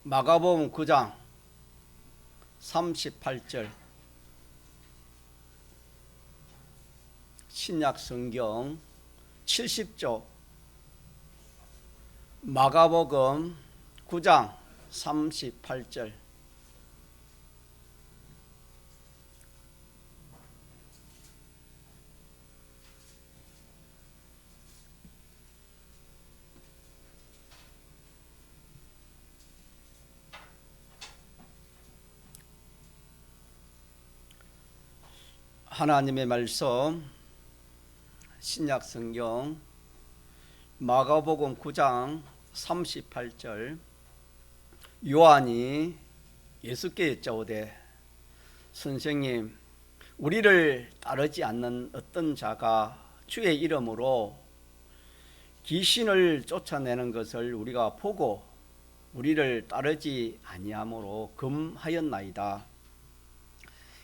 마가복음 9장 38절 신약 성경 70조 마가복음 9장 38절 하나님의 말씀 신약 성경 마가복음 9장 38절 요한이 예수께 여짜오되 선생님, 우리를 따르지 않는 어떤 자가 주의 이름으로 귀신을 쫓아내는 것을 우리가 보고 우리를 따르지 아니하므로 금하였나이다.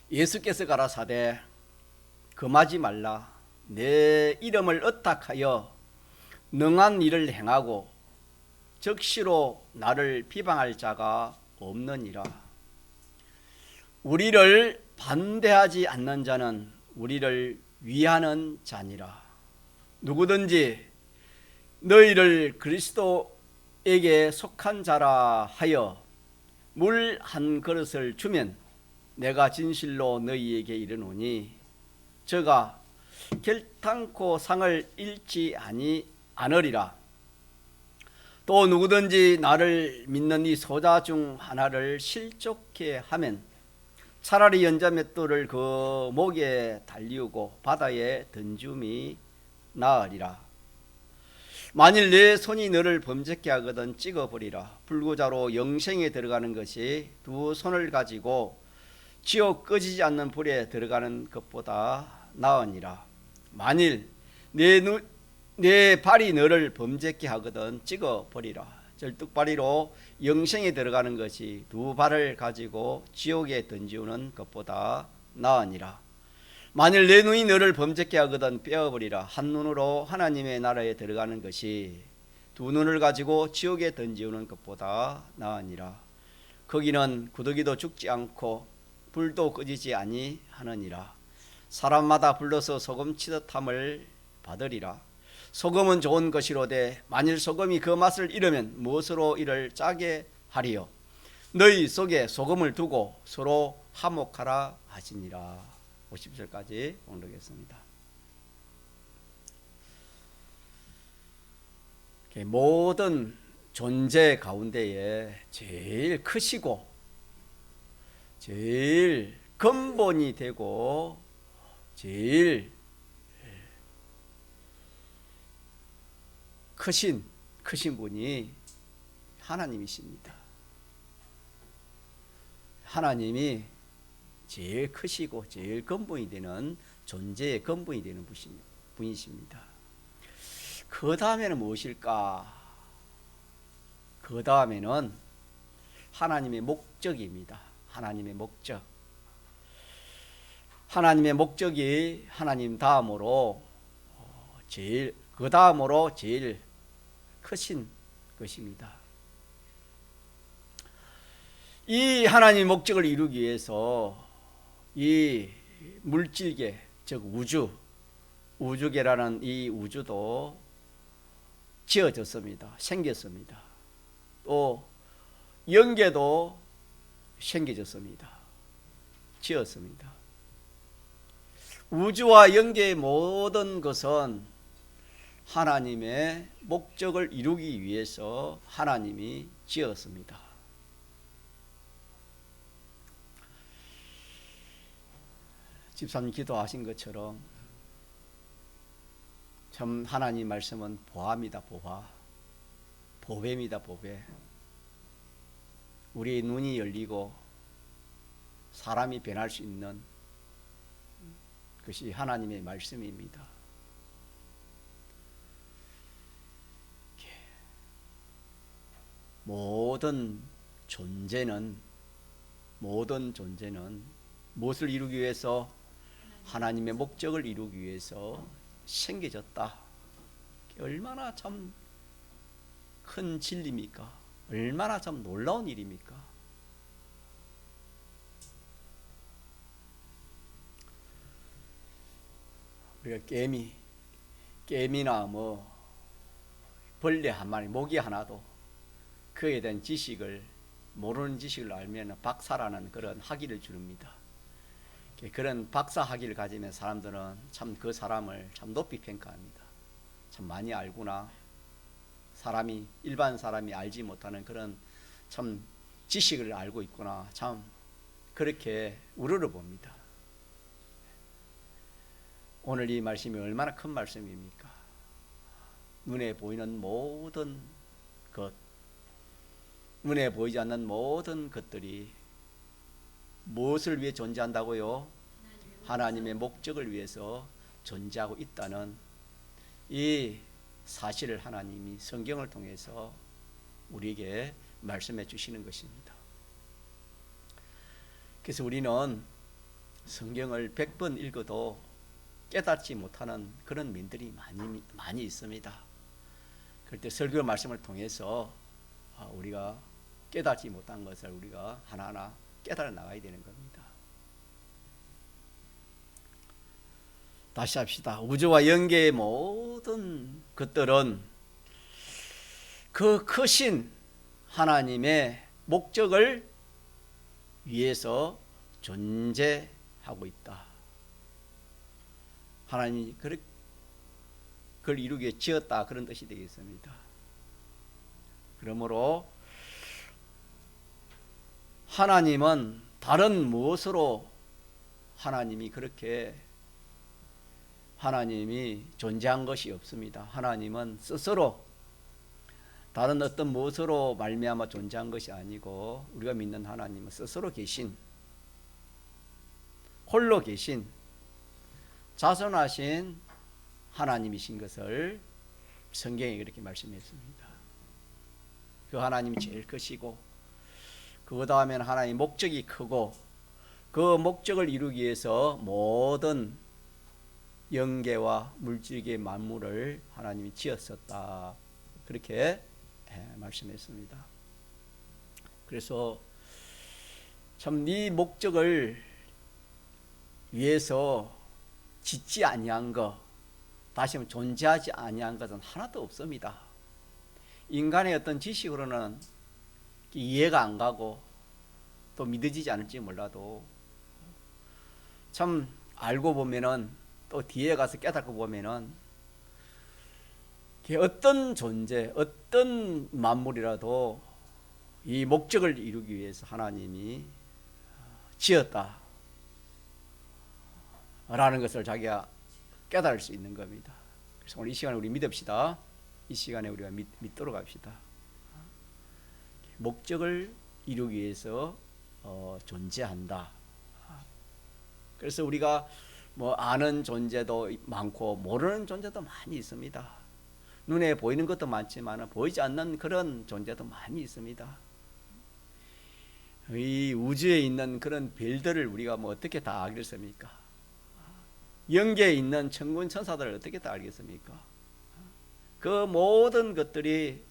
예수께서 가라사대 금하지 말라. 내 이름을 의탁하여 능한 일을 행하고 적시로 나를 비방할 자가 없느니라. 우리를 반대하지 않는 자는 우리를 위하는 자니라. 누구든지 너희를 그리스도에게 속한 자라 하여 물 한 그릇을 주면 내가 진실로 너희에게 이르노니 저가 결탄코 상을 잃지 않으리라. 또 누구든지 나를 믿는 이 소자 중 하나를 실족해 하면 차라리 연자 맷돌을 그 목에 달리우고 바다에 던줌이 나으리라. 만일 내 손이 너를 범죄케 하거든 찍어버리라. 불구자로 영생에 들어가는 것이 두 손을 가지고 지옥 꺼지지 않는 불에 들어가는 것보다 나으니라. 만일 내 발이 너를 범죄케 하거든 찍어버리라. 절뚝발이로 영생에 들어가는 것이 두 발을 가지고 지옥에 던지우는 것보다 나으니라. 만일 내 눈이 너를 범죄케 하거든 빼어버리라. 한 눈으로 하나님의 나라에 들어가는 것이 두 눈을 가지고 지옥에 던지우는 것보다 나으니라. 거기는 구더기도 죽지 않고 불도 꺼지지 아니하느니라. 사람마다 불러서 소금 치듯함을 받으리라. 소금은 좋은 것이로되 만일 소금이 그 맛을 잃으면 무엇으로 이를 짜게 하리요. 너희 속에 소금을 두고 서로 화목하라 하시니라. 50절까지 봉독했습니다. 모든 존재 가운데에 제일 크시고 제일 근본이 되고 제일 크신 분이 하나님이십니다. 하나님이 제일 크시고 제일 근본이 되는 존재의 근본이 되는 분이십니다. 그 다음에는 무엇일까? 그 다음에는 하나님의 목적입니다. 하나님의 목적. 하나님의 목적이 하나님 다음으로 그 다음으로 제일 크신 것입니다. 이 하나님의 목적을 이루기 위해서 이 물질계, 즉 우주계라는 이 우주도 지어졌습니다. 생겼습니다. 또 영계도 생겨졌습니다. 지었습니다. 우주와 영계의 모든 것은 하나님의 목적을 이루기 위해서 하나님이 지었습니다. 집사님 기도하신 것처럼 참 하나님 말씀은 보화입니다. 보배입니다. 보배. 우리의 눈이 열리고 사람이 변할 수 있는 그것이 하나님의 말씀입니다. 모든 존재는 무엇을 이루기 위해서? 하나님의 목적을 이루기 위해서 생겨졌다. 얼마나 참 큰 진리입니까? 얼마나 참 놀라운 일입니까? 우리가 깨미나 뭐 벌레 한 마리, 모기 하나도 그에 대한 지식을, 모르는 지식을 알면 박사라는 그런 학위를 주릅니다. 그런 박사 학위를 가지면 사람들은 참 그 사람을 참 높이 평가합니다. 참 많이 알구나. 일반 사람이 알지 못하는 그런 참 지식을 알고 있구나. 참 그렇게 우러러봅니다. 오늘 이 말씀이 얼마나 큰 말씀입니까? 눈에 보이는 모든 것, 눈에 보이지 않는 모든 것들이 무엇을 위해 존재한다고요? 하나님의 목적을 위해서 존재하고 있다는 이 사실을 하나님이 성경을 통해서 우리에게 말씀해 주시는 것입니다. 그래서 우리는 성경을 100번 읽어도 깨닫지 못하는 그런 민들이 많이 있습니다. 그럴 때 설교 말씀을 통해서 우리가 깨닫지 못한 것을 우리가 하나하나 깨달아 나가야 되는 겁니다. 다시 합시다. 우주와 영계의 모든 것들은 그 크신 하나님의 목적을 위해서 존재하고 있다. 하나님이 그걸 이루기 위해 지었다, 그런 뜻이 되겠습니다. 그러므로 하나님은 다른 무엇으로 하나님이 존재한 것이 없습니다. 하나님은 스스로 다른 어떤 무엇으로 말미암아 존재한 것이 아니고, 우리가 믿는 하나님은 스스로 계신, 홀로 계신, 자선하신 하나님이신 것을 성경에 그렇게 말씀했습니다. 그 하나님이 제일 크시고, 그 다음에는 하나님의 목적이 크고, 그 목적을 이루기 위해서 모든 영계와 물질계 만물을 하나님이 지었었다, 그렇게 말씀했습니다. 그래서 참 이 목적을 위해서 짓지 아니한 것, 다시 말하면 존재하지 아니한 것은 하나도 없습니다. 인간의 어떤 지식으로는 이해가 안 가고 또 믿어지지 않을지 몰라도, 참 알고 보면은, 또 뒤에 가서 깨닫고 보면은, 어떤 존재, 어떤 만물이라도 이 목적을 이루기 위해서 하나님이 지었다 라는 것을 자기가 깨달을 수 있는 겁니다. 그래서 오늘 이 시간에 우리 믿읍시다. 이 시간에 우리가 믿도록 합시다. 목적을 이루기 위해서 존재한다. 그래서 우리가 뭐 아는 존재도 많고 모르는 존재도 많이 있습니다. 눈에 보이는 것도 많지만 보이지 않는 그런 존재도 많이 있습니다. 이 우주에 있는 그런 별들을 우리가 뭐 어떻게 다 알겠습니까? 영계에 있는 천군 천사들을 어떻게 다 알겠습니까? 그 모든 것들이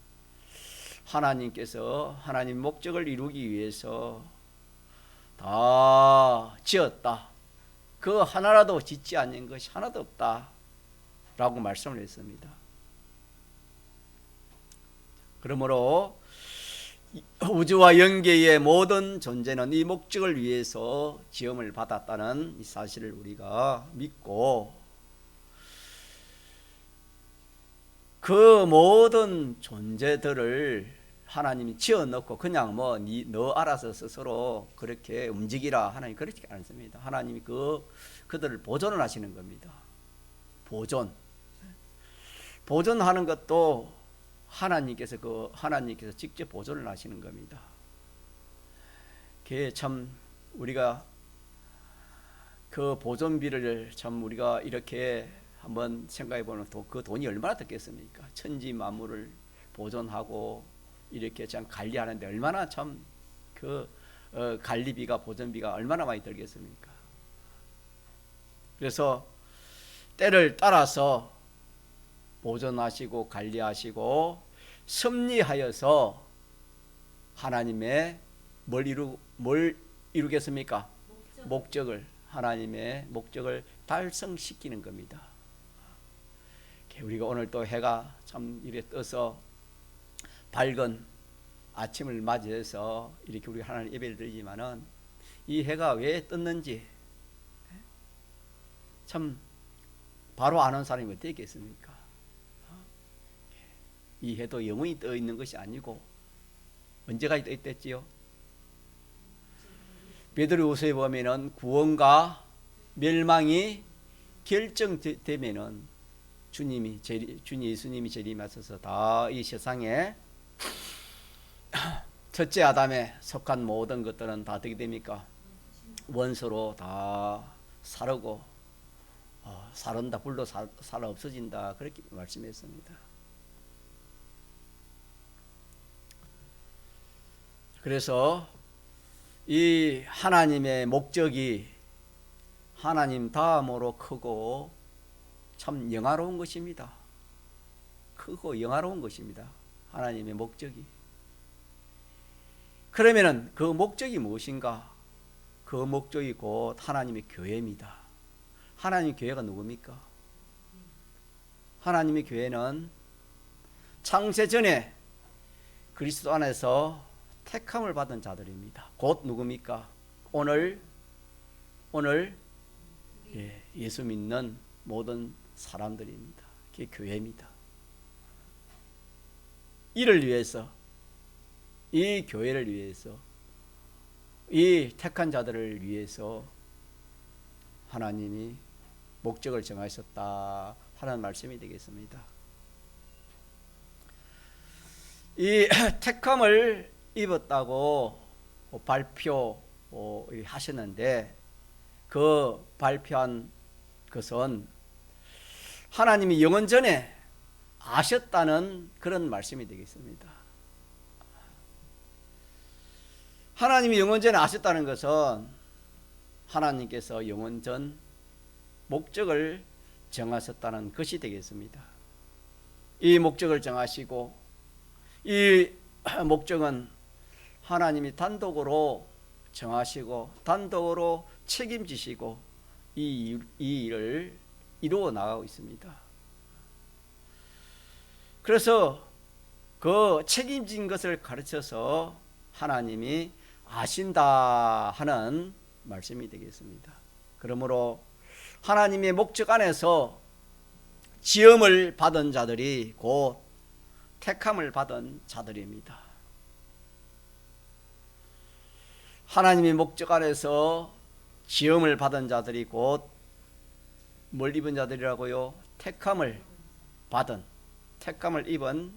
하나님께서 하나님 목적을 이루기 위해서 다 지었다. 그 하나라도 짓지 않는 것이 하나도 없다 라고 말씀을 했습니다. 그러므로 우주와 영계의 모든 존재는 이 목적을 위해서 지음을 받았다는 이 사실을 우리가 믿고, 그 모든 존재들을 하나님이 지어놓고 그냥 뭐 너 알아서 스스로 그렇게 움직이라, 하나님 그렇지 않습니다. 하나님이 그들을 보존을 하시는 겁니다. 보존하는 것도 하나님께서 직접 보존을 하시는 겁니다. 그게 참 우리가 그 보존비를 참 우리가 이렇게 한번 생각해 보면 그 돈이 얼마나 들겠습니까? 천지 만물을 보존하고 이렇게 참 관리하는데 얼마나 참 관리비가, 보존비가 얼마나 많이 들겠습니까? 그래서 때를 따라서 보존하시고 관리하시고 섭리하여서 하나님의 뭘 이루겠습니까? 목적을, 하나님의 목적을 달성시키는 겁니다. 우리가 오늘 또 해가 참 이렇게 떠서 밝은 아침을 맞이해서 이렇게 우리가 하나님 예배를 드리지만은 이 해가 왜 떴는지 참 바로 아는 사람이 어떻게 있겠습니까? 이 해도 영원히 떠 있는 것이 아니고 언제까지 떠 있댔지요? 베드로후서에 보면은 구원과 멸망이 결정되면은 주 예수님이 재림하셔서 다 이 세상에 첫째 아담에 속한 모든 것들은 다 어떻게 됩니까? 원수로 다 사르고 사른다, 불로 살아 없어진다, 그렇게 말씀했습니다. 그래서 이 하나님의 목적이 하나님 다음으로 크고 참 영화로운 것입니다. 크고 영화로운 것입니다. 하나님의 목적이. 그러면은 그 목적이 무엇인가? 그 목적이 곧 하나님의 교회입니다. 하나님의 교회가 누굽니까? 하나님의 교회는 창세 전에 그리스도 안에서 택함을 받은 자들입니다. 곧 누굽니까? 오늘 예수 믿는 모든 사람들입니다. 그게 교회입니다. 이를 위해서, 이 교회를 위해서, 이 택한 자들을 위해서 하나님이 목적을 정하셨다 하는 말씀이 되겠습니다. 이 택함을 입었다고 발표하셨는데 그 발표한 것은 하나님이 영원 전에 아셨다는 그런 말씀이 되겠습니다. 하나님이 영원 전에 아셨다는 것은 하나님께서 영원 전 목적을 정하셨다는 것이 되겠습니다. 이 목적을 정하시고 이 목적은 하나님이 단독으로 정하시고 단독으로 책임지시고 이 일을 이루어 나가고 있습니다. 그래서 그 책임진 것을 가르쳐서 하나님이 아신다 하는 말씀이 되겠습니다. 그러므로 하나님의 목적 안에서 지음을 받은 자들이 곧 택함을 받은 자들입니다. 하나님의 목적 안에서 지음을 받은 자들이 곧 뭘 입은 자들이라고요? 택함을 입은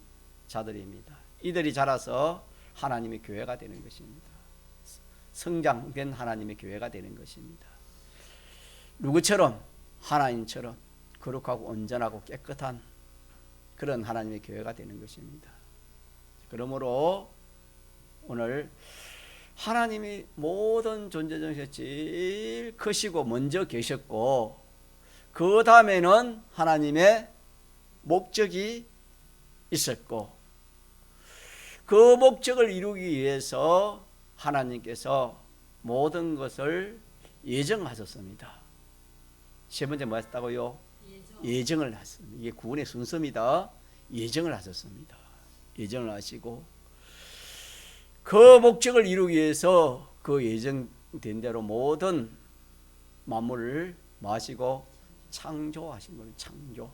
자들입니다. 이들이 자라서 하나님의 교회가 되는 것입니다. 성장된 하나님의 교회가 되는 것입니다. 누구처럼? 하나님처럼 거룩하고 온전하고 깨끗한 그런 하나님의 교회가 되는 것입니다. 그러므로 오늘 하나님이 모든 존재 중에서 제일 크시고 먼저 계셨고 그 다음에는 하나님의 목적이 있었고 그 목적을 이루기 위해서 하나님께서 모든 것을 예정하셨습니다. 세 번째 뭐 했다고요? 예정을 하셨습니다. 이게 구원의 순서입니다. 예정을 하셨습니다. 예정을 하시고 그 목적을 이루기 위해서 그 예정된 대로 모든 만물을 마시고 창조하신 거예요. 창조.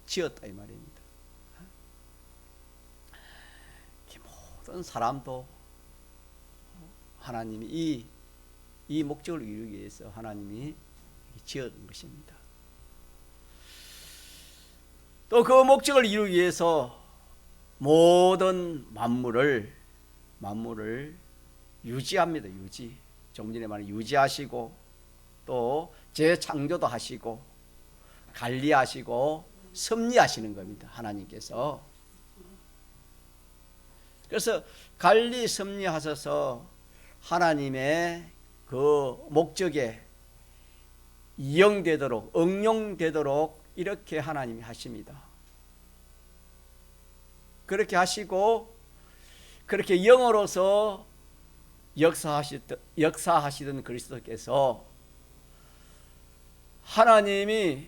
지었다 이 말입니다. 모든 사람도 하나님이 이 목적을 이루기 위해서 하나님이 지은 것입니다. 또 그 목적을 이루기 위해서 모든 만물을 유지합니다. 유지. 좀 전에 말한 유지하시고 또 재창조도 하시고 관리하시고 섭리하시는 겁니다. 하나님께서. 그래서 관리 섭리하셔서 하나님의 그 목적에 이용되도록 응용되도록 이렇게 하나님이 하십니다. 그렇게 하시고 그렇게 영으로서 역사하시던 그리스도께서 하나님이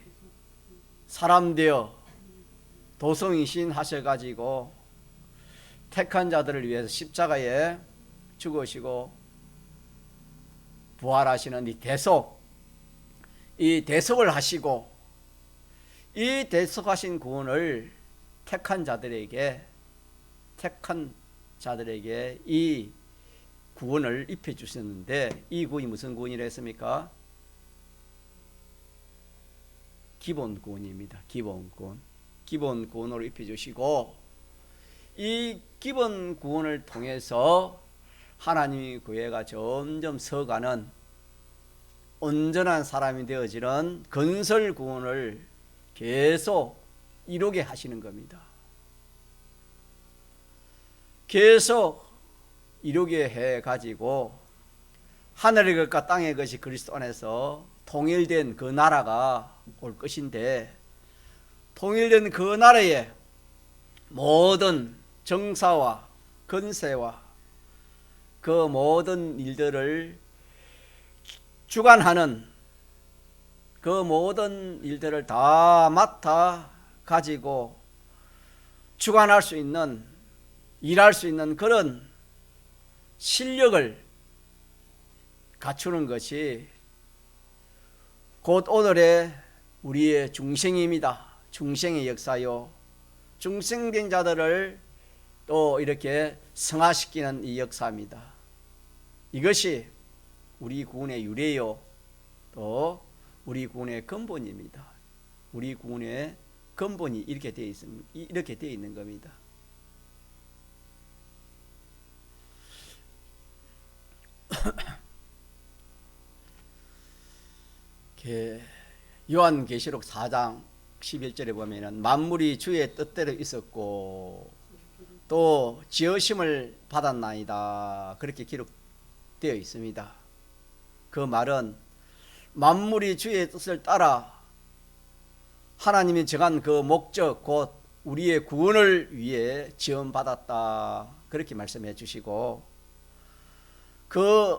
사람 되어 도성이신 하셔가지고 택한 자들을 위해서 십자가에 죽으시고 부활하시는 이 대속을 하시고, 이 대속하신 구원을 택한 자들에게 이 구원을 입혀 주셨는데, 이 구원이 무슨 구원이라 했습니까? 기본 구원입니다. 기본 구원으로 입혀 주시고, 이 기본 구원을 통해서 하나님의 교회가 점점 서가는 온전한 사람이 되어지는 건설 구원을 계속 이루게 하시는 겁니다. 계속 이루게 해가지고 하늘의 것과 땅의 것이 그리스도 안에서 통일된 그 나라가 올 것인데, 통일된 그 나라에 모든 정사와 건세와 그 모든 일들을 주관하는, 그 모든 일들을 다 맡아 가지고 주관할 수 있는, 일할 수 있는 그런 실력을 갖추는 것이 곧 오늘의 우리의 중생입니다. 중생의 역사요, 중생된 자들을 또 이렇게 성화시키는 이 역사입니다. 이것이 우리 구원의 유래요, 또 우리 구원의 근본입니다. 우리 구원의 근본이 이렇게 되어 있습니다. 이렇게 되어 있는 겁니다. 요한계시록 4장 11절에 보면은 만물이 주의 뜻대로 있었고 또 지으심을 받았나이다, 그렇게 기록되어 있습니다. 그 말은 만물이 주의 뜻을 따라 하나님이 정한 그 목적, 곧 우리의 구원을 위해 지음받았다, 그렇게 말씀해 주시고, 그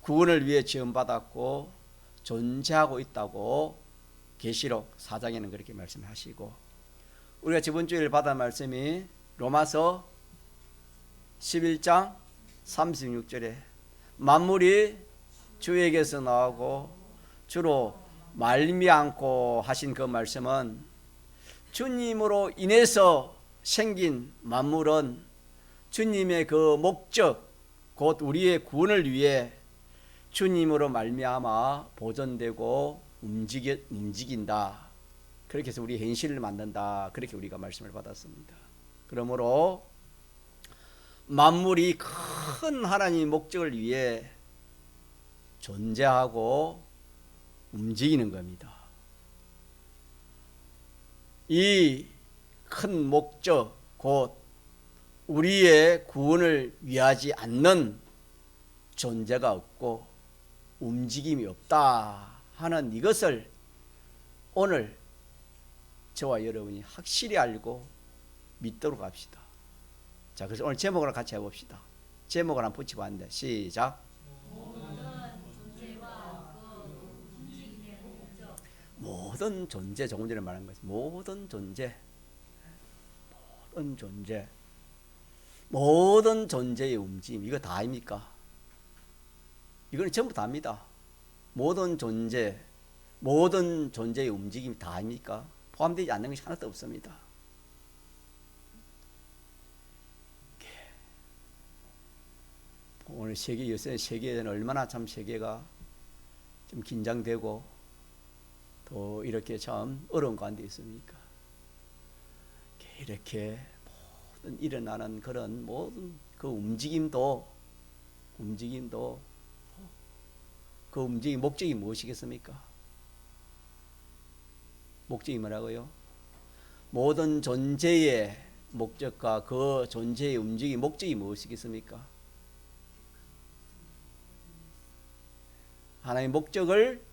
구원을 위해 지음받았고 존재하고 있다고 계시록 4장에는 그렇게 말씀하시고, 우리가 저번 주에 받은 말씀이 로마서 11장 36절에 만물이 주에게서 나오고 주로 말미암고 하신 그 말씀은, 주님으로 인해서 생긴 만물은 주님의 그 목적, 곧 우리의 구원을 위해 주님으로 말미암아 보존되고 움직인다, 그렇게 해서 우리 현실을 만든다, 그렇게 우리가 말씀을 받았습니다. 그러므로 만물이 큰 하나님의 목적을 위해 존재하고 움직이는 겁니다. 이 큰 목적, 곧 우리의 구원을 위하지 않는 존재가 없고 움직임이 없다 하는 이것을 오늘 저와 여러분이 확실히 알고 믿도록 합시다. 자, 그래서 오늘 제목을 같이 해봅시다. 제목을 한번 붙이고 왔는데, 시작. 모든 존재, 조금 전에 말한 것이 모든 존재, 모든 존재의 움직임, 이거 다 아닙니까? 이거는 전부 다입니다. 모든 존재의 움직임이 다 아닙니까? 포함되지 않는 것이 하나도 없습니다. 오늘 요새 세계에는 얼마나 참 세계가 좀 긴장되고 또 이렇게 참 어려운 가운데 있습니까? 이렇게 모든 일어나는 그런 모든 그 움직임도 그 움직임 목적이 무엇이겠습니까? 목적이 뭐라고요? 모든 존재의 목적과 그 존재의 움직임 목적이 무엇이겠습니까? 하나님의 목적을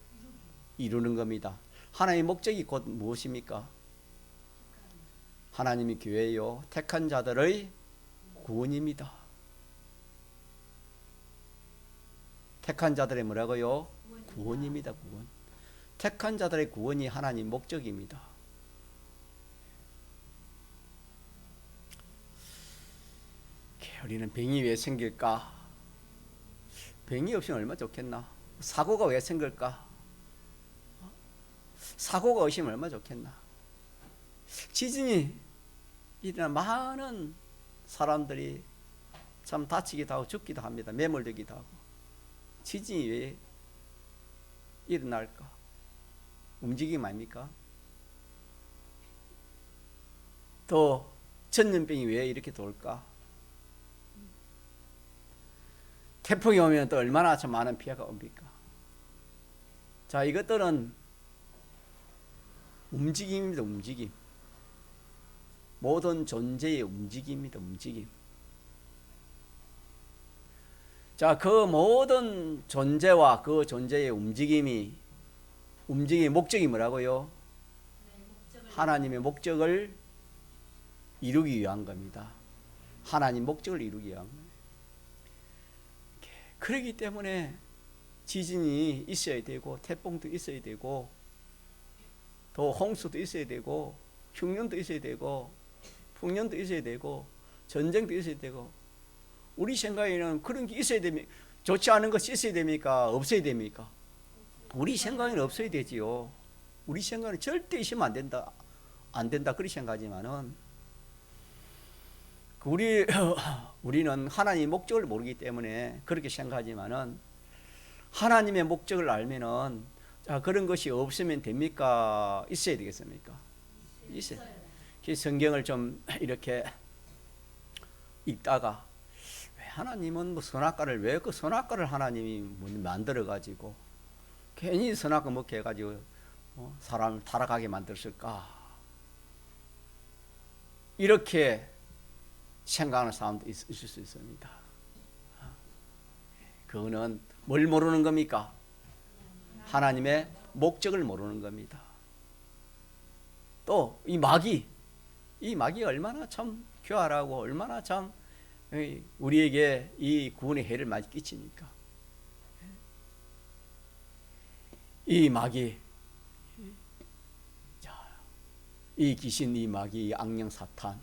이루는 겁니다. 하나님의 목적이 곧 무엇입니까? 하나님의 교회요, 택한 자들의 구원입니다. 택한 자들의 뭐라고요? 구원입니다. 구원. 택한 자들의 구원이 하나님 목적입니다. 우리는 병이 왜 생길까? 병이 없으면 얼마나 좋겠나? 사고가 왜 생길까? 사고가 없으면 얼마나 좋겠나? 지진이 일어나 많은 사람들이 참 다치기도 하고 죽기도 합니다. 매몰되기도 하고. 지진이 왜 일어날까? 움직임 아닙니까? 또 전염병이 왜 이렇게 돌까? 태풍이 오면 또 얼마나 참 많은 피해가 옵니까? 자, 이것들은 움직임입니다. 움직임. 모든 존재의 움직임입니다. 움직임. 자, 그 모든 존재와 그 존재의 움직임의 목적이 뭐라고요? 하나님의 목적을 이루기 위한 겁니다. 하나님 목적을 이루기 위한 거예요. 그렇기 때문에 지진이 있어야 되고, 태풍도 있어야 되고, 또 홍수도 있어야 되고, 흉년도 있어야 되고, 풍년도 있어야 되고, 전쟁도 있어야 되고. 우리 생각에는 그런 게 있어야 됩니까? 좋지 않은 것이 있어야 됩니까? 없어야 됩니까? 우리 생각에는 없어야 되지요. 우리 생각에는 절대 있으면 안 된다. 안 된다. 그렇게 생각하지만은, 우리는 하나님의 목적을 모르기 때문에 그렇게 생각하지만은, 하나님의 목적을 알면은, 자, 그런 것이 없으면 됩니까? 있어야 되겠습니까? 있어요. 성경을 좀 이렇게 읽다가, 왜 하나님은 뭐 선악과를, 왜 그 선악과를 하나님이 만들어가지고, 괜히 선악과 먹게 해가지고, 사람을 타락하게 만들었을까? 이렇게 생각하는 사람도 있을 수 있습니다. 그거는 뭘 모르는 겁니까? 하나님의 목적을 모르는 겁니다. 또 이 마귀 얼마나 참 교활하고 얼마나 참 우리에게 이 구원의 해를 많이 끼치니까. 이 마귀, 이 귀신, 이 마귀, 이 악령 사탄,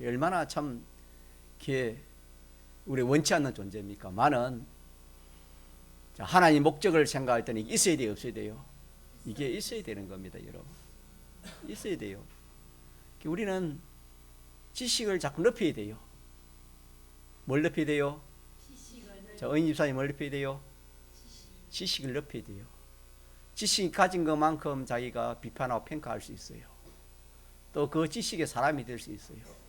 얼마나 참 우리 원치 않는 존재입니까? 많은 하나님 목적을 생각할 때는 있어야 돼요, 없어야 돼요? 이게 있어야 되는 겁니다, 여러분. 있어야 돼요. 우리는 지식을 자꾸 높여야 돼요. 뭘 높여야 돼요? 자, 의인 집사님 뭘 높여야 돼요? 지식을 높여야 돼요. 지식이 가진 것만큼 자기가 비판하고 평가할 수 있어요. 또 그 지식의 사람이 될 수 있어요.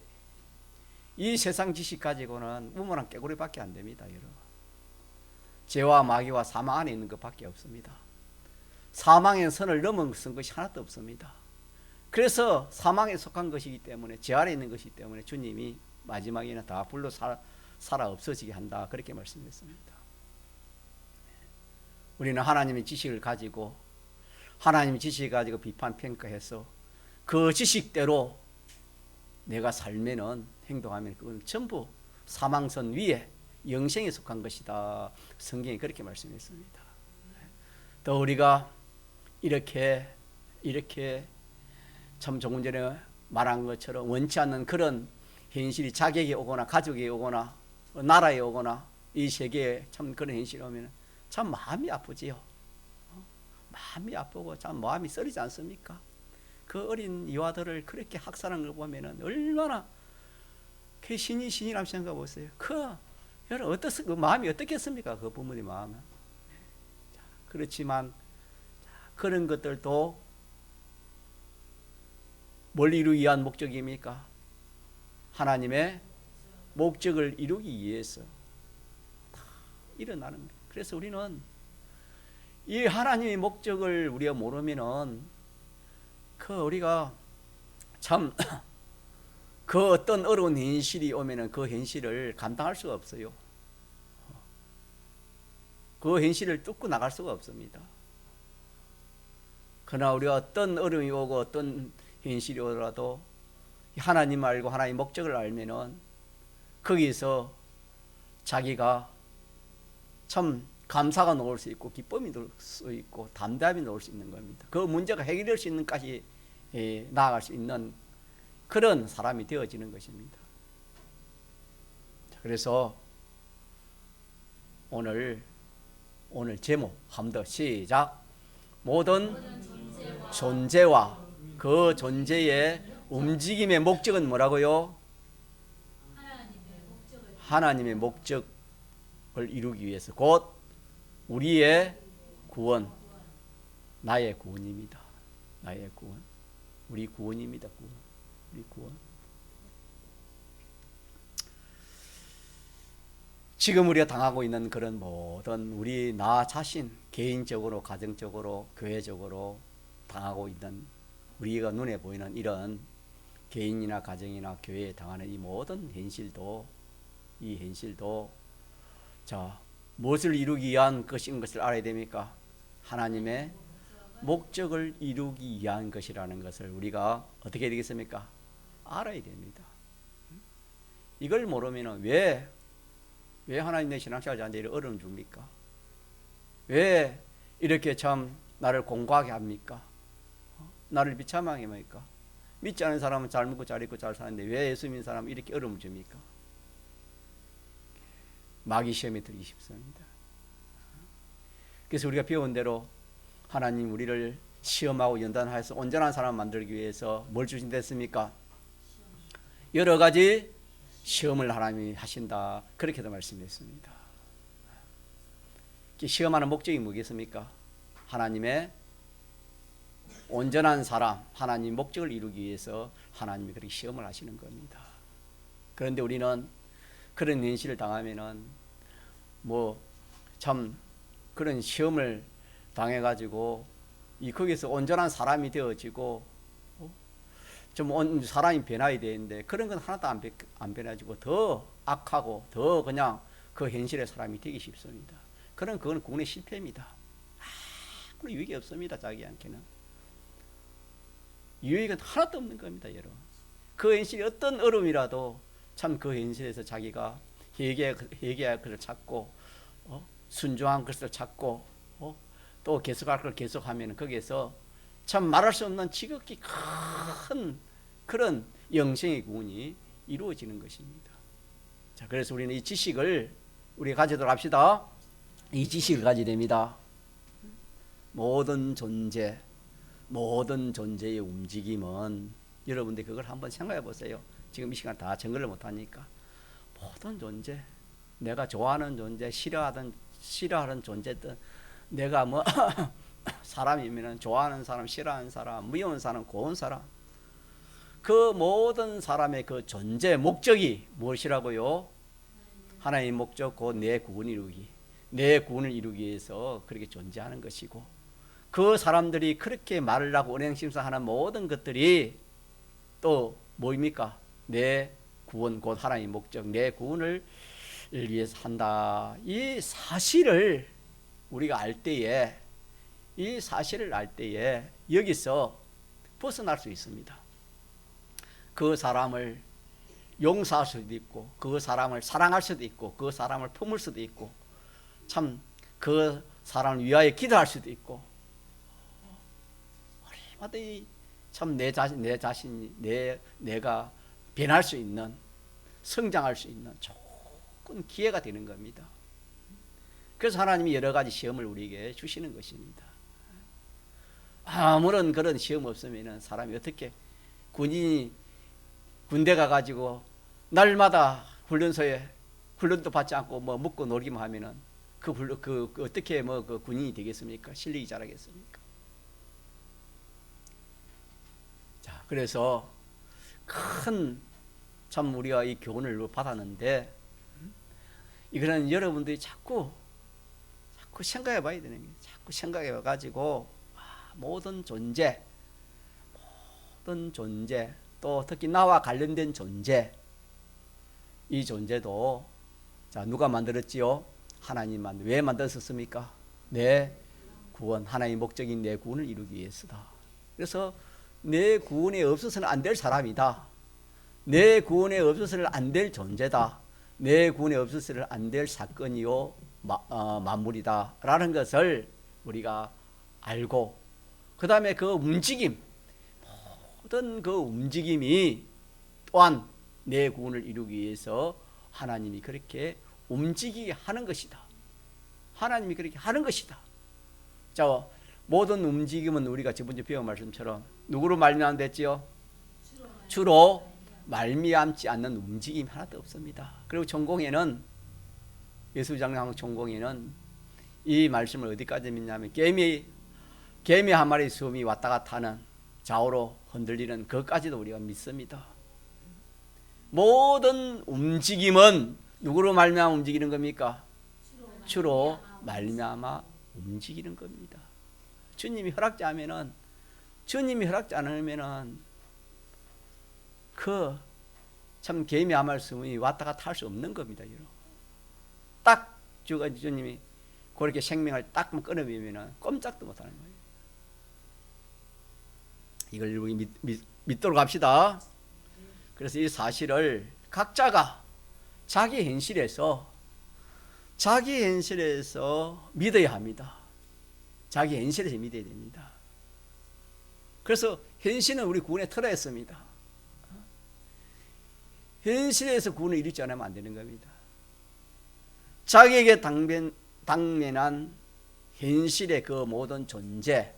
이 세상 지식 가지고는 우물한 깨구리밖에 안 됩니다, 여러분. 죄와 마귀와 사망 안에 있는 것밖에 없습니다. 사망의 선을 넘은 것이 하나도 없습니다. 그래서 사망에 속한 것이기 때문에, 죄 아래 있는 것이기 때문에 주님이 마지막에는 다 불로 살아 없어지게 한다, 그렇게 말씀했습니다. 우리는 하나님의 지식을 가지고, 하나님의 지식을 가지고 비판 평가해서 그 지식대로 내가 살면은, 행동하면 그건 전부 사망선 위에 영생에 속한 것이다, 성경이 그렇게 말씀했습니다. 또 우리가 이렇게 참 조금 전에 말한 것처럼 원치 않는 그런 현실이 자기에게 오거나 가족에게 오거나 나라에 오거나 이 세계에 참 그런 현실이 오면 참 마음이 아프지요. 마음이 아프고 참 마음이 쓰리지 않습니까? 그 어린 이와들을 그렇게 학살한 걸 보면은 얼마나 그 신이라면 생각해 보세요. 여러분 그 마음이 어떻겠습니까? 그 부모님 마음은. 그렇지만 그런 것들도 뭘 이루기 위한 목적입니까? 하나님의 목적을 이루기 위해서 일어나는 거예요. 그래서 우리는 이 하나님의 목적을 우리가 모르면은 우리가 참 그 어떤 어려운 현실이 오면은 그 현실을 감당할 수가 없어요. 그 현실을 뚫고 나갈 수가 없습니다. 그러나 우리가 어떤 어려움이 오고 어떤 현실이 오더라도 하나님 알고 하나님의 목적을 알면은 거기서 자기가 참 감사가 나올 수 있고 기쁨이 나올 수 있고 담대함이 나올 수 있는 겁니다. 그 문제가 해결될 수 있는까지 나아갈 수 있는 그런 사람이 되어지는 것입니다. 그래서 오늘 제목 한 번 더 시작. 모든 존재와 그 존재의 움직임의 목적은 뭐라고요? 하나님의 목적을 이루기 위해서 곧 우리의 구원, 나의 구원입니다. 나의 구원, 우리 구원입니다. 우리 구원. 지금 우리가 당하고 있는 그런 모든 우리 나 자신 개인적으로, 가정적으로, 교회적으로 당하고 있는 우리가 눈에 보이는 이런 개인이나 가정이나 교회에 당하는 이 모든 현실도 자, 무엇을 이루기 위한 것인 것을 알아야 됩니까? 하나님의 목적을 이루기 위한 것이라는 것을 우리가 어떻게 되겠습니까? 알아야 됩니다. 이걸 모르면 왜 하나님 내 신앙생활자한테 이렇게 어려움 줍니까? 왜 이렇게 참 나를 공고하게 합니까? 나를 비참하게 합니까? 믿지 않은 사람은 잘 먹고 잘 입고 잘 사는데 왜 예수 믿는 사람은 이렇게 어려움을 줍니까? 마귀 시험에 들기 쉽습니다. 그래서 우리가 배운 대로 하나님 우리를 시험하고 연단하여서 온전한 사람 만들기 위해서 뭘 주신댔습니까? 여러 가지 시험을 하나님이 하신다. 그렇게도 말씀했습니다. 시험하는 목적이 뭐겠습니까? 하나님의 온전한 사람, 하나님 목적을 이루기 위해서 하나님이 그렇게 시험을 하시는 겁니다. 그런데 우리는 그런 현실을 당하면은 참 그런 시험을 당해가지고 거기서 온전한 사람이 되어지고 좀 사람이 변화야 되는데 그런 건 하나도 안 변해지고 더 악하고 더 그냥 그 현실의 사람이 되기 쉽습니다. 그건 구원의 실패입니다. 아무런 유익이 없습니다. 자기한테는 유익은 하나도 없는 겁니다. 여러분, 그 현실이 어떤 어려움이라도 참 그 현실에서 자기가 회개할 것을 찾고 순종한 것을 찾고 또 계속할 걸 계속하면 거기에서 참 말할 수 없는 지극히 큰 그런 영생의 구원이 이루어지는 것입니다. 자, 그래서 우리는 이 지식을 우리가 가지도록 합시다. 이 지식을 가지게 됩니다. 모든 존재의 움직임은 여러분들 그걸 한번 생각해 보세요. 지금 이 시간 다 정리를 못하니까 모든 존재, 내가 좋아하는 존재, 싫어하는 존재든 내가 사람이면 좋아하는 사람, 싫어하는 사람, 미운 사람, 고운 사람, 그 모든 사람의 그 존재 목적이 무엇이라고요? 하나님의 목적, 곧 내 구원을 이루기 위해서 그렇게 존재하는 것이고, 그 사람들이 그렇게 말을 하고 언행심사하는 모든 것들이 또 뭐입니까? 내 구원, 곧 하나님의 목적, 내 구원을 위해서 한다. 이 사실을 우리가 알 때에, 여기서 벗어날 수 있습니다. 그 사람을 용서할 수도 있고, 그 사람을 사랑할 수도 있고, 그 사람을 품을 수도 있고, 참 그 사람을 위하여 기도할 수도 있고, 얼마든지 참 내 자신이 내가 변할 수 있는, 성장할 수 있는 좋은 기회가 되는 겁니다. 그래서 하나님이 여러 가지 시험을 우리에게 주시는 것입니다. 아무런 그런 시험 없으면 사람이 어떻게 군대 가가지고 날마다 훈련소에 훈련도 받지 않고 먹고 놀기만 하면은 어떻게 그 군인이 되겠습니까? 실력이 자라겠습니까? 자, 그래서 참 우리가 이 교훈을 받았는데, 이거는 여러분들이 자꾸 생각해 봐야 되는 거예요. 자꾸 생각해 가지고 모든 존재, 또 특히 나와 관련된 존재, 이 존재도 자, 누가 만들었지요? 하나님 왜 만들었습니까? 내 구원, 하나님의 목적인 내 구원을 이루기 위해서다. 그래서 내 구원에 없어서는 안 될 사람이다. 내 구원에 없어서는 안 될 존재다. 내 구원에 없어서는 안 될 사건이요, 만물이다라는 것을 우리가 알고, 그 다음에 그 움직임, 모든 그 움직임이 또한 내 구원을 이루기 위해서 하나님이 그렇게 움직이게 하는 것이다. 하나님이 그렇게 하는 것이다. 자, 모든 움직임은 우리가 저번에 배운 말씀처럼 누구로 말미암아 됐지요? 주로 말미암지 않는 움직임이 하나도 없습니다. 그리고 전공에는, 예수장랑 전공에는 이 말씀을 어디까지 믿냐면 개미 한 마리 숨이 왔다 갔다 하는, 좌우로 흔들리는 그것까지도 우리가 믿습니다. 모든 움직임은 누구로 말미암아 움직이는 겁니까? 주로 말미암아 움직이는 겁니다. 주님이 허락지 않으면은 그 참 개미 한 마리 숨이 왔다 갔다 할 수 없는 겁니다. 딱 주님이 그렇게 생명을 딱 끊어내면은 꼼짝도 못하는 거예요. 이걸 우리 믿도록 합시다. 그래서 이 사실을 각자가 자기 현실에서 믿어야 합니다. 자기 현실에서 믿어야 됩니다. 그래서 현실은 우리 구원의 틀어였습니다. 현실에서 구원을 이루지 않으면 안 되는 겁니다. 자기에게 당면한 현실의 그 모든 존재,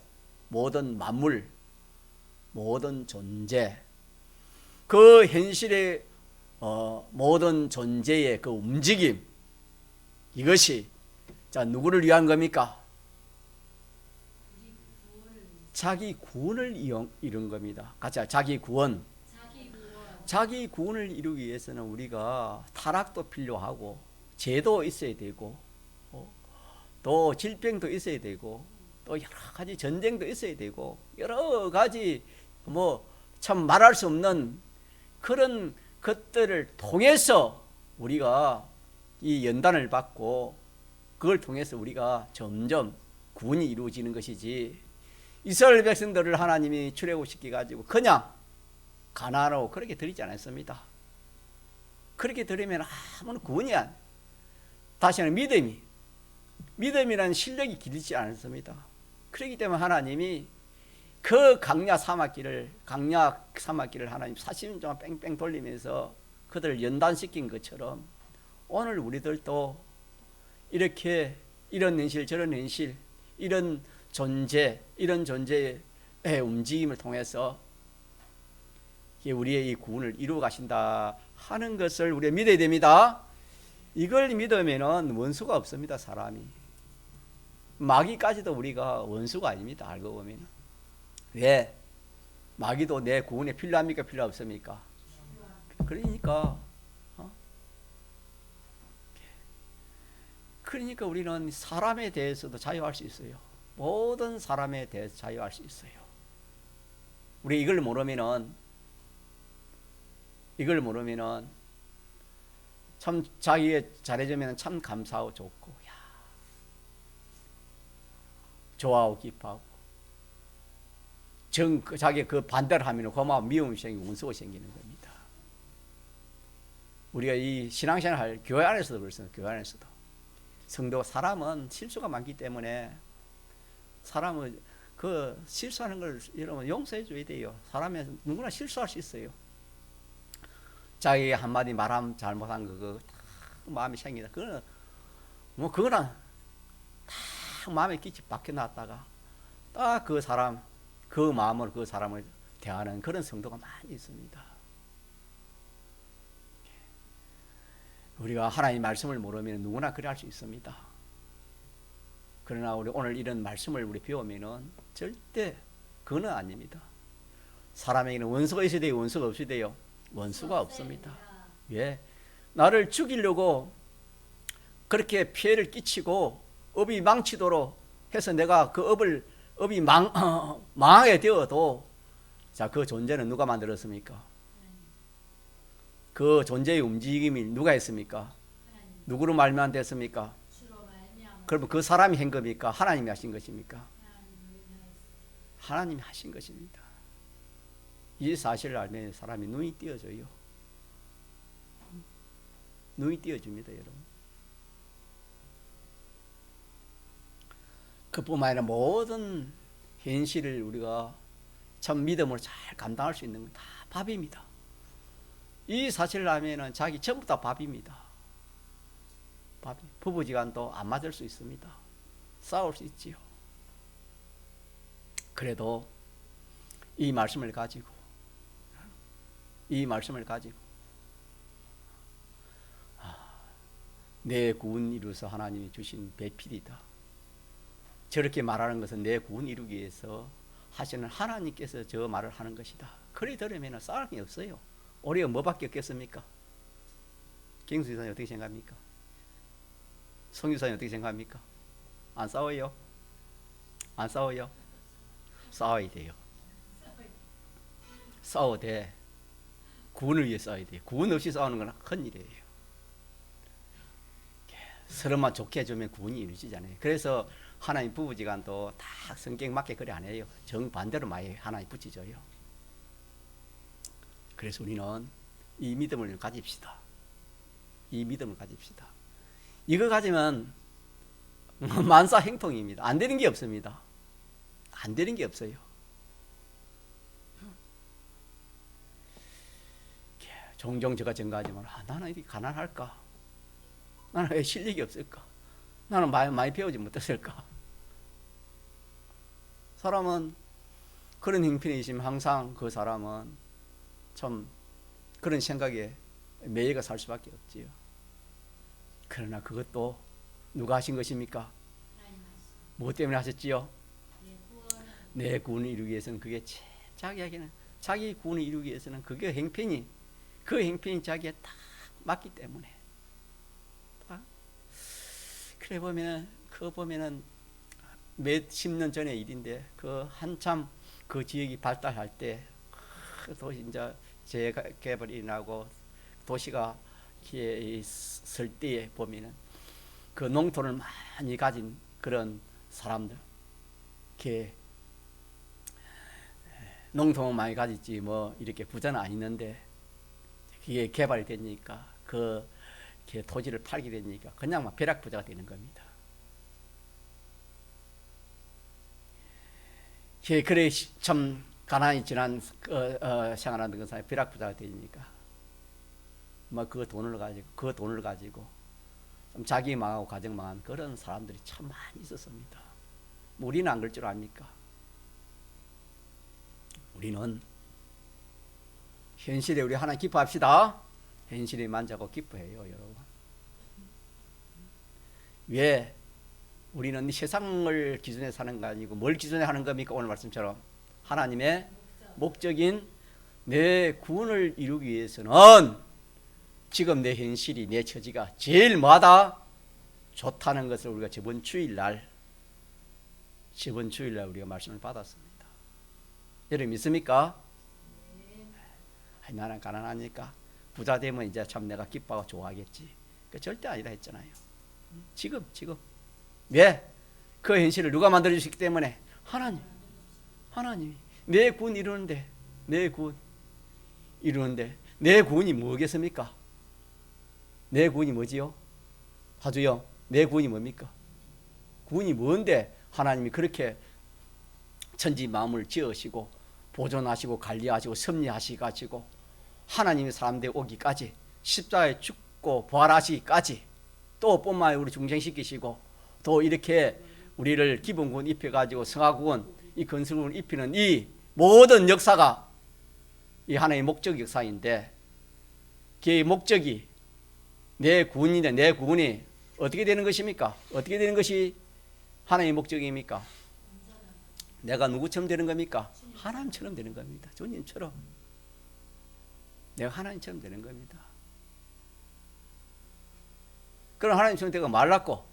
모든 만물, 모든 존재, 그 현실의 모든 존재의 그 움직임, 이것이 자 누구를 위한 겁니까? 자기 구원을 이룬 겁니다. 같이 자기 구원. 자기 구원을 이루기 위해서는 우리가 타락도 필요하고, 죄도 있어야 되고, 또 질병도 있어야 되고, 또 여러 가지 전쟁도 있어야 되고, 여러 가지 참 말할 수 없는 그런 것들을 통해서 우리가 이 연단을 받고, 그걸 통해서 우리가 점점 구원이 이루어지는 것이지, 이스라엘 백성들을 하나님이 출애굽시켜 가지고 그냥 가나안으로 그렇게 드리지 않았습니다. 그렇게 드리면 아무런 구원이 안, 다시 하는 믿음이라는 실력이 길지 않습니다. 그렇기 때문에 하나님이 그 강야 사막길을 하나님 40년 동안 뺑뺑 돌리면서 그들을 연단시킨 것처럼, 오늘 우리들도 이렇게 이런 현실 저런 현실, 이런 존재의 움직임을 통해서 우리의 이 구원을 이루어 가신다 하는 것을 우리가 믿어야 됩니다. 이걸 믿으면은 원수가 없습니다. 사람이 마귀까지도 우리가 원수가 아닙니다. 알고 보면. 왜? 마귀도 내 구원에 필요합니까? 필요 없습니까? 그러니까 우리는 사람에 대해서도 자유할 수 있어요. 모든 사람에 대해서 자유할 수 있어요. 우리 이걸 모르면은 참 자기가 잘해주면 참 감사하고 좋고, 좋아하고 기뻐하고, 자기 그 반대를 하면 고마워 미움이 생기고 원수가 생기는 겁니다. 우리가 이 신앙생활 할 교회 안에서도 그렇습니다. 교회 안에서도 사람은 실수가 많기 때문에, 사람은 그 실수하는 걸 여러분 용서해 줘야 돼요. 사람은 누구나 실수할 수 있어요. 자기 한마디 말하면 잘못한 거 마음이 생기다. 그거는 딱 마음에 끼치 박혀놨다가 딱 그 마음으로 그 사람을 대하는 그런 성도가 많이 있습니다. 우리가 하나님의 말씀을 모르면 누구나 그래 할 수 있습니다. 그러나 우리 오늘 이런 말씀을 우리 배우면은 절대 그건 아닙니다. 사람에게는 원수가 있어야 돼요? 원수가 없어야 돼요? 원수가 없습니다. 예, 나를 죽이려고 그렇게 피해를 끼치고 업이 망치도록 해서 내가 그 업이 망하게 되어도, 자, 그 존재는 누가 만들었습니까? 그 존재의 움직임이 누가 했습니까? 누구로 말미암아 됐습니까? 그러면 그 사람이 한 겁니까? 하나님이 하신 것입니까? 하나님이 하신 것입니다. 이 사실을 알면 사람이 눈이 띄어져요. 눈이 띄어집니다, 여러분. 그뿐만 아니라 모든 현실을 우리가 참 믿음으로 잘 감당할 수 있는 건 다 밥입니다. 이 사실을 알면은 자기 전부 다 밥입니다. 밥이. 부부지간도 안 맞을 수 있습니다. 싸울 수 있지요. 그래도 이 말씀을 가지고 내 구원 이루어서 하나님이 주신 배필이다. 저렇게 말하는 것은 내 구원 이루기 위해서 하시는 하나님께서 저 말을 하는 것이다. 그래 들으면 싸울 게 없어요. 우리가 뭐밖에 없겠습니까? 김수 유사님 어떻게 생각합니까? 송 유사님 어떻게 생각합니까? 안 싸워요? 안 싸워요? 싸워야 돼요. 싸워야 돼. 구원을 위해 싸워야 돼요. 구원 없이 싸우는 건 큰일이에요. 서로만 좋게 해주면 구원이 이루어지잖아요. 그래서 하나님 부부지간도 다 성격 맞게 그래 안 해요. 정반대로 많이 하나님 붙이줘요. 그래서 우리는 이 믿음을 가집시다. 이 믿음을 가집시다. 이거 가지면 만사 행통입니다. 안 되는 게 없습니다. 안 되는 게 없어요. 종종 제가 증가하지만 나는 이렇게 가난할까? 나는 왜 실력이 없을까? 나는 많이 배우지 못했을까? 사람은 그런 형편이 있으면 항상 그 사람은 참 그런 생각에 매여가 살 수밖에 없지요. 그러나 그것도 누가 하신 것입니까? 뭐 때문에 하셨지요? 내 구원을 이루기 위해서는 그게 자기에게는 자기 구원을 이루기 위해서는 그게 그 형편이 자기에 딱 맞기 때문에. 그래 보면은 몇십 년 전의 일인데 그 한참 그 지역이 발달할 때 도시 이제 재개발이 나고 도시가 설 때에 보면은 그 농토를 많이 가진 그런 사람들, 농토는 많이 가졌지 뭐 이렇게 부자는 아니는데 그게 개발이 되니까 그 토지를 팔게 되니까 그냥 막 벼락부자가 되는 겁니다. 그래 참 가난이 지난 생활하는 그 사람이 벼락부자가 되니까 뭐 그 돈을 가지고 좀 자기 망하고 가정 망한 그런 사람들이 참 많이 있었습니다. 우리는 안 그럴 줄 압니까? 우리는 현실에 우리 하나님 기뻐합시다. 현실에 만족하고 기뻐해요, 여러분. 왜? 우리는 세상을 기준에 사는 거 아니고 뭘 기준에 하는 겁니까? 오늘 말씀처럼 하나님의 목적인 내 구원을 이루기 위해서는 지금 내 현실이 내 처지가 제일 뭐하다? 좋다는 것을 우리가 저번 주일날 우리가 말씀을 받았습니다. 여러분 믿습니까? 나는 가난하니까 부자 되면 이제 참 내가 기뻐하고 좋아하겠지. 절대 아니라 했잖아요. 지금 왜? 그 현실을 누가 만들어주시기 때문에 하나님이 내 구원 이루는데 내 구원이 뭐겠습니까? 내 구원이 뭐지요? 하주요. 내 구원이 뭡니까? 구원이 뭔데 하나님이 그렇게 천지 마음을 지으시고 보존하시고 관리하시고 섭리하시고 하나님의 사람들 오기까지 십자가에 죽고 부활하시기까지 또 뿐만 아니라 우리 중생시키시고 또 이렇게 우리를 기본구원 입혀가지고 성화구원 이 건설구원 입히는 이 모든 역사가 이 하나의 목적 역사인데 그 목적이 내 구원인데 내 구원이 어떻게 되는 것입니까? 어떻게 되는 것이 하나의 목적입니까? 내가 누구처럼 되는 겁니까? 하나님처럼 되는 겁니다. 주님처럼 내가 하나님처럼 되는 겁니다. 그럼 하나님처럼 내가 말랐고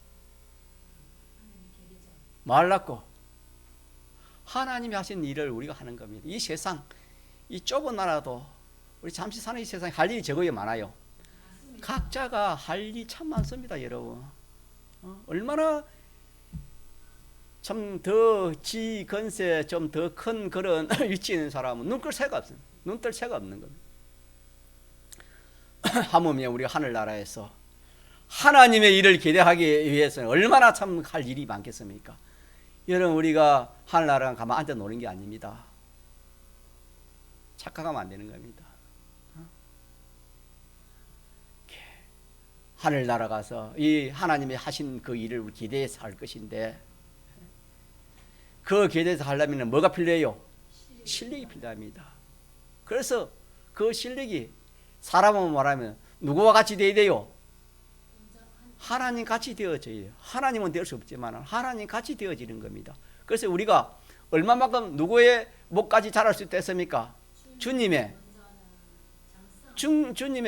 하나님이 하신 일을 우리가 하는 겁니다. 이 세상 이 좁은 나라도 우리 잠시 사는 이 세상에 할 일이 적어요 많아요. 각자가 할 일이 참 많습니다. 여러분 얼마나 참 더 지건세 좀 더 큰 그런 위치에 있는 사람은 눈뜰 새가 없습니다. 눈뜰 새가 없는 겁니다. 하물며 우리 하늘나라에서 하나님의 일을 기대하기 위해서는 얼마나 참 할 일이 많겠습니까? 여러분 우리가 하늘나라랑 가만 앉아 노는 게 아닙니다. 착각하면 안 되는 겁니다. 하늘나라 가서 이 하나님이 하신 그 일을 기대해서 할 것인데 그 기대해서 하려면 뭐가 필요해요? 실력이 필요합니다. 그래서 그 실력이 사람은 말하면 누구와 같이 되어야 돼요? 하나님 같이 되어져요. 하나님은 될 수 없지만 하나님 같이 되어지는 겁니다. 그래서 우리가 얼마만큼 누구의 목까지 자랄 수 있겠습니까? 주님의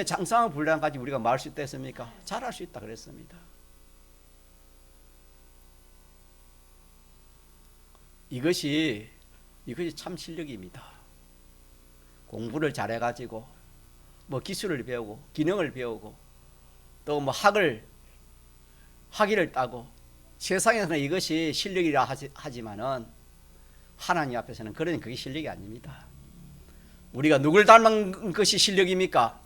장성한 분량까지 우리가 말할 수 있겠습니까? 잘할 수 있다 그랬습니다. 이것이 참 실력입니다. 공부를 잘해가지고 뭐 기술을 배우고 기능을 배우고 또 뭐 학위를 따고 세상에서는 이것이 실력이라 하지만은 하나님 앞에서는 그게 실력이 아닙니다. 우리가 누굴 닮은 것이 실력입니까?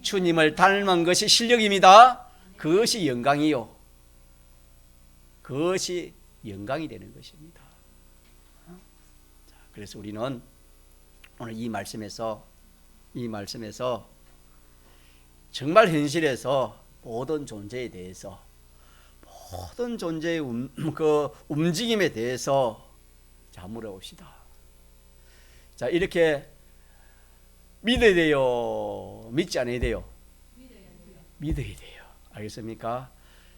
주님을 닮은 것이 실력입니다. 그것이 영광이요. 그것이 영광이 되는 것입니다. 그래서 우리는 오늘 이 말씀에서 정말 현실에서 모든 존재에 대해서 모든 존재의 그 움직임에 대해서 자 물어봅시다. 자 이렇게 믿어야 돼요? 믿지 않아야 돼요? 믿어야 돼요. 알겠습니까?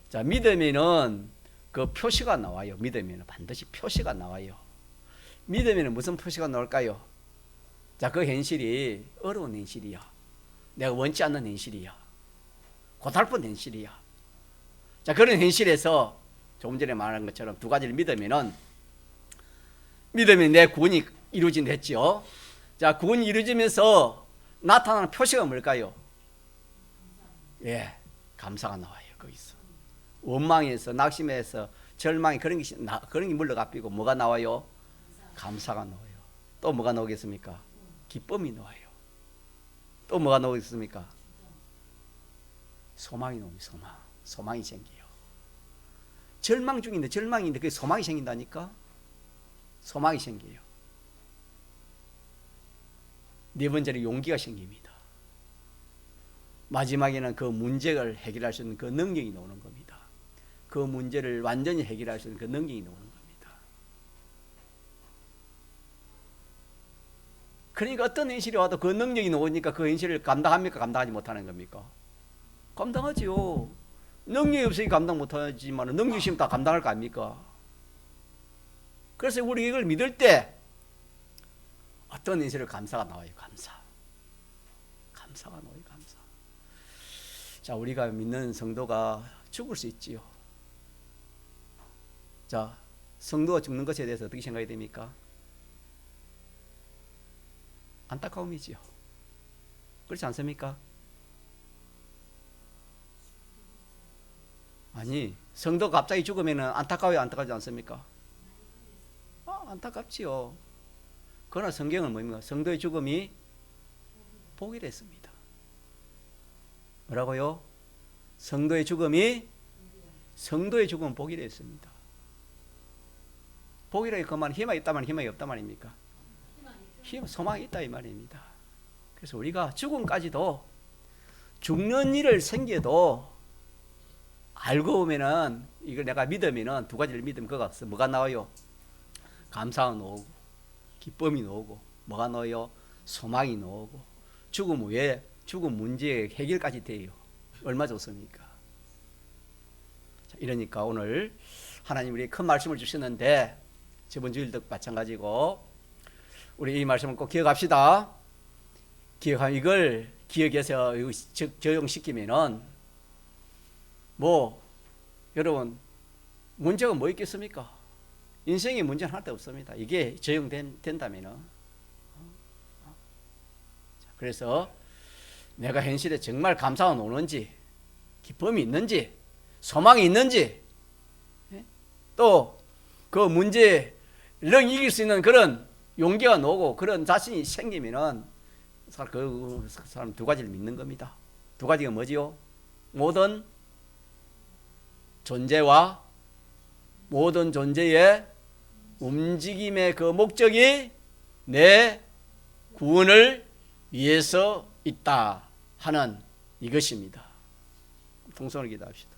자 믿으면은 그 표시가 나와요. 믿으면은 반드시 표시가 나와요. 믿으면은 무슨 표시가 나올까요? 자 그 현실이 어려운 현실이야. 내가 원치 않는 현실이야. 고달픈 현실이야. 자 그런 현실에서 조금 전에 말한 것처럼 두 가지를 믿으면 내 구원이 이루어진다 했죠. 자 구원이 이루어지면서 나타나는 표시가 뭘까요? 예, 감사가 나와요. 거기서 원망에서 낙심에서 절망이 그런 게 물러갑히고 뭐가 나와요? 감사가 나와요. 또 뭐가 나오겠습니까? 기쁨이 나와요. 또 뭐가 나오겠습니까? 소망이 나옵니다. 소망이 생겨요. 절망이 있는데 그게 소망이 생긴다니까? 소망이 생겨요. 네 번째로 용기가 생깁니다. 마지막에는 그 문제를 해결할 수 있는 그 능력이 나오는 겁니다. 그 문제를 완전히 해결할 수 있는 그 능력이 나오는 겁니다. 그러니까 어떤 현실이 와도 그 능력이 나오니까 그 현실을 감당합니까? 감당하지 못하는 겁니까? 감당하지요. 능력이 없으니까 감당 못하지만 능력이 있으면 다 감당할 거 아닙니까? 그래서 우리 이걸 믿을 때 어떤 현실을 감사가 나와요. 감사가 나와요. 감사. 자 우리가 믿는 성도가 죽을 수 있지요. 자 성도가 죽는 것에 대해서 어떻게 생각이 됩니까? 안타까움이지요. 그렇지 않습니까? 아니 성도가 갑자기 죽으면 안타까워요? 안타깝지 않습니까? 안타깝지요. 그러나 성경은 뭡니까? 성도의 죽음이 복이 됐습니다. 뭐라고요? 성도의 죽음은 복이 됐습니다. 복이라기 그 말은 희망이 있다만 희망이 없단 말입니까? 소망이 있다 이 말입니다. 그래서 우리가 죽음까지도 죽는 일을 생겨도 알고 보면은 이걸 내가 믿으면은 두 가지를 믿으면 그거 뭐가 나와요? 감사가 나오고 기쁨이 나오고 뭐가 나와요? 소망이 나오고 죽음 후에 죽음 문제의 해결까지 돼요. 얼마 좋습니까? 자, 이러니까 오늘 하나님 우리에게 큰 말씀을 주셨는데 저번 주일도 마찬가지고 우리 이 말씀을 꼭 기억합시다. 이걸 기억해서 적용시키면은 여러분 문제가 뭐 있겠습니까? 인생에 문제는 하나도 없습니다. 이게 적용된다면은. 그래서 내가 현실에 정말 감사가 오는지 기쁨이 있는지 소망이 있는지 또 그 문제를 이길 수 있는 그런 용기가 나오고 그런 자신이 생기면은 그 사람 두 가지를 믿는 겁니다. 두 가지가 뭐지요? 모든 존재의 움직임의 그 목적이 내 구원을 위해서 있다 하는 이것입니다. 통성을 기도합시다.